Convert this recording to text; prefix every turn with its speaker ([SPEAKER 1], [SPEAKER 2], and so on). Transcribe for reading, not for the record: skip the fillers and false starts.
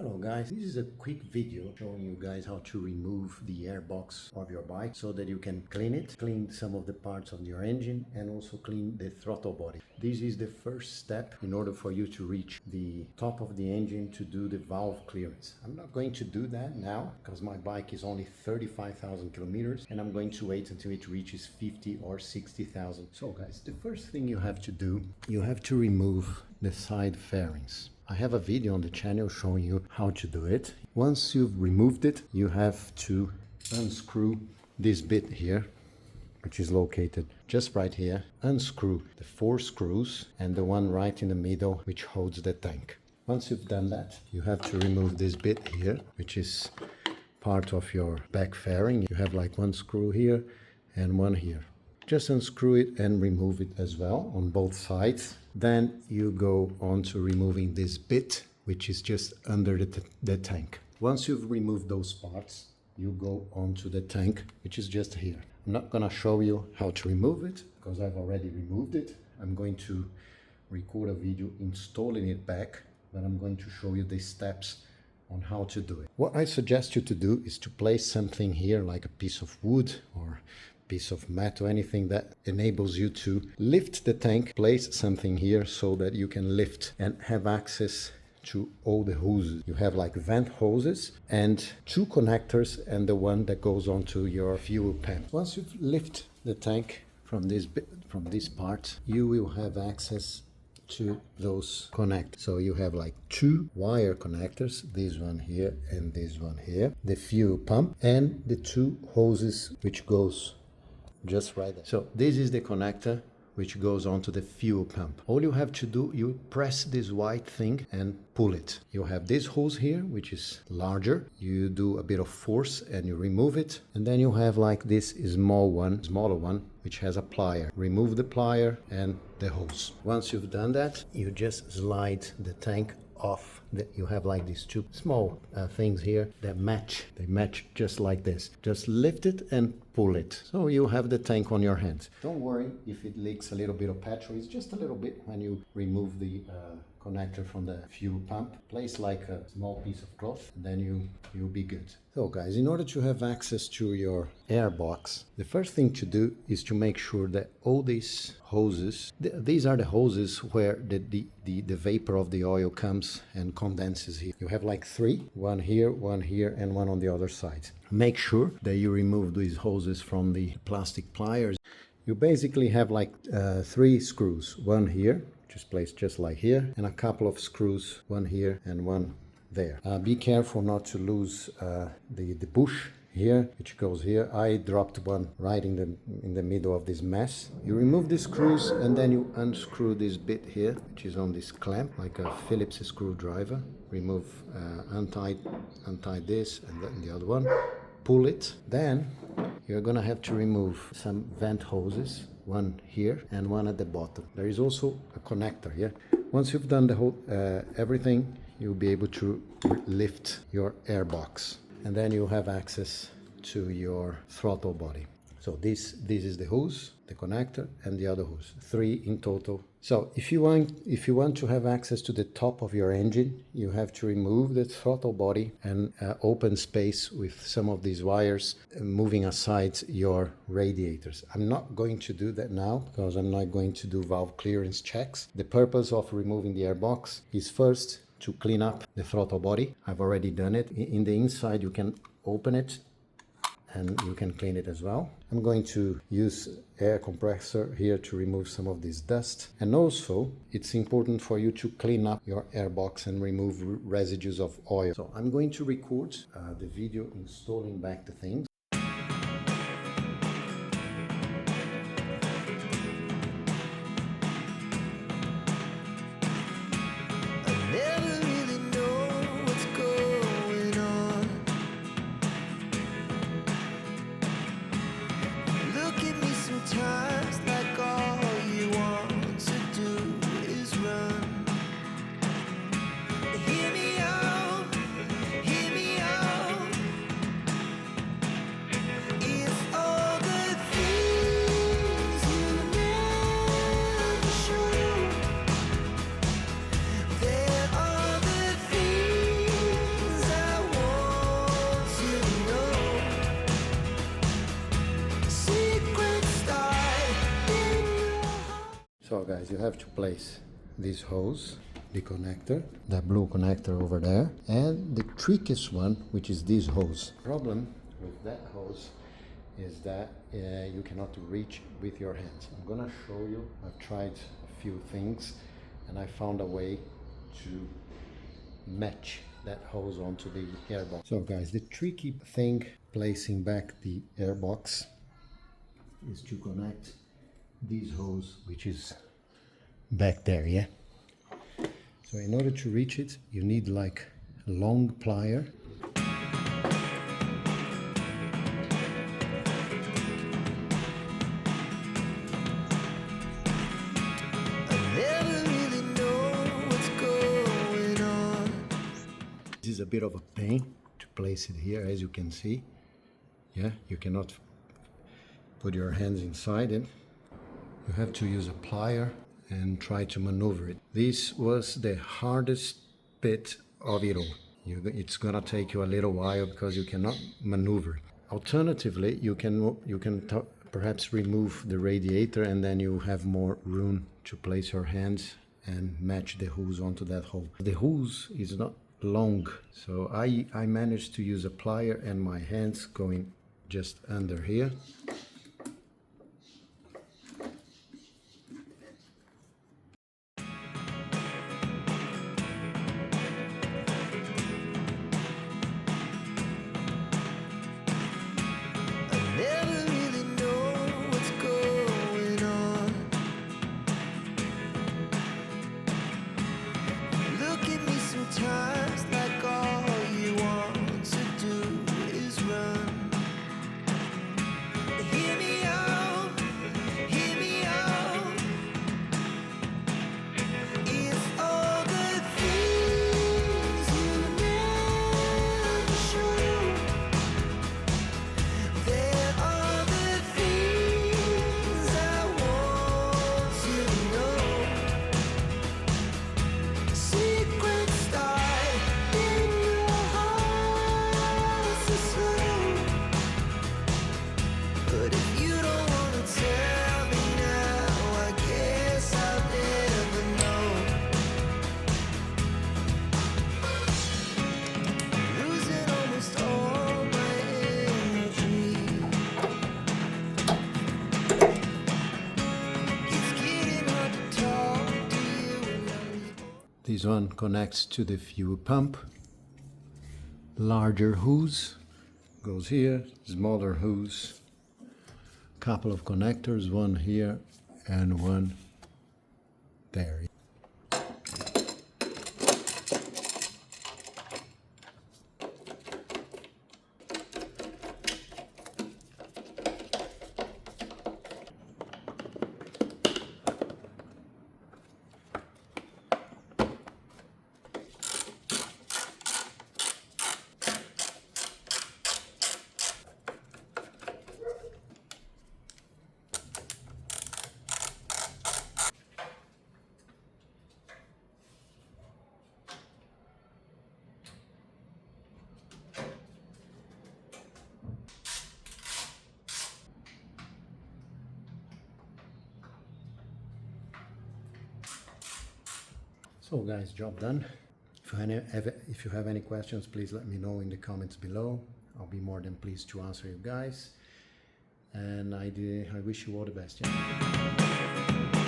[SPEAKER 1] Hello guys, this is a quick video showing you guys how to remove the airbox of your bike so that you can clean it, clean some of the parts of your engine and also clean the throttle body. This is the first step in order for you to reach the top of the engine to do the valve clearance. I'm not going to do that now because my bike is only 35,000 kilometers and I'm going to wait until it reaches 50 or 60,000. So guys, the first thing you have to do, you have to remove the side fairings. I have a video on the channel showing you how to do it. Once you've removed it, you have to unscrew this bit here, which is located just right here. Unscrew the 4 screws and the one right in the middle, which holds the tank. Once you've done that, you have to remove this bit here, which is part of your back fairing. You have like one screw here and one here. Just unscrew it and remove it as well on both sides. Then you go on to removing this bit, which is just under the tank. Once you've removed those parts, you go on to the tank, which is just here. I'm not gonna show you how to remove it because I've already removed it. I'm going to record a video installing it back, but I'm going to show you the steps on how to do it. What I suggest you to do is to place something here like a piece of wood or piece of metal, anything that enables you to lift the tank. Place something here so that you can lift and have access to all the hoses. You have like vent hoses and 2 connectors and the one that goes onto your fuel pump. Once you lift the tank from this bit, from this part, you will have access to those connectors. So you have like 2 wire connectors, this one here and this one here, the fuel pump and the 2 hoses which goes just right there. So this is the connector which goes onto the fuel pump. All you have to do, you press this white thing and pull it. You have this hose here, which is larger. You do a bit of force and you remove it. And then you have like this smaller one, which has a plier. Remove the plier and the hose. Once you've done that, you just slide the tank off. You have like these 2 small things here that match. They match just like this. Just lift it and pull it. So you have the tank on your hands. Don't worry if it leaks a little bit of petrol. It's just a little bit when you remove the connector from the fuel pump. Place like a small piece of cloth and then you'll be good. So guys, in order to have access to your airbox, the first thing to do is to make sure that all these hoses, these are the hoses where the vapor of the oil comes and condenses here. You have like 3, one here and one on the other side. Make sure that you remove these hoses from the plastic pliers. You basically have like 3 screws, one here, which is placed just like here, and a couple of screws, one here and one there. Be careful not to lose the bush here, which goes here. I dropped one right in the middle of this mess. You remove the screws and then you unscrew this bit here, which is on this clamp, like a Phillips screwdriver. Remove, untie this and then the other one. Pull it. Then you're gonna have to remove some vent hoses, one here and one at the bottom. There is also a connector here. Once you've done the whole everything, you'll be able to lift your airbox and then you have access to your throttle body. So this is the hose, the connector and the other hose, 3 in total. So if you want to have access to the top of your engine, you have to remove the throttle body and open space with some of these wires, moving aside your radiators. I'm not going to do that now because I'm not going to do valve clearance checks. The purpose of removing the airbox is first to clean up the throttle body. I've already done it. In the inside you can open it and you can clean it as well. I'm going to use air compressor here to remove some of this dust. And also, it's important for you to clean up your airbox and remove residues of oil. So I'm going to record the video installing back the things. guys, you have to place this hose, the connector, the blue connector over there, and the trickiest one, which is this hose. Problem with that hose is that you cannot reach with your hands. I'm gonna show you. I've tried a few things and I found a way to match that hose onto the airbox. So guys, the tricky thing placing back the airbox is to connect this hose, which is back there, yeah? So in order to reach it, you need like a long plier. This is a bit of a pain to place it here, as you can see. Yeah, you cannot put your hands inside it. You have to use a plier and try to maneuver it. This was the hardest bit of it all. It's gonna take you a little while because you cannot maneuver it. Alternatively, you can perhaps remove the radiator, and then you have more room to place your hands and match the hose onto that hole. The hose is not long, so I managed to use a plier and my hands going just under here. This one connects to the fuel pump. Larger hose goes here, smaller hose. Couple of connectors, one here and one there. So guys, job done. If you have any questions, please let me know in the comments below. I'll be more than pleased to answer you guys. And I wish you all the best. Yeah?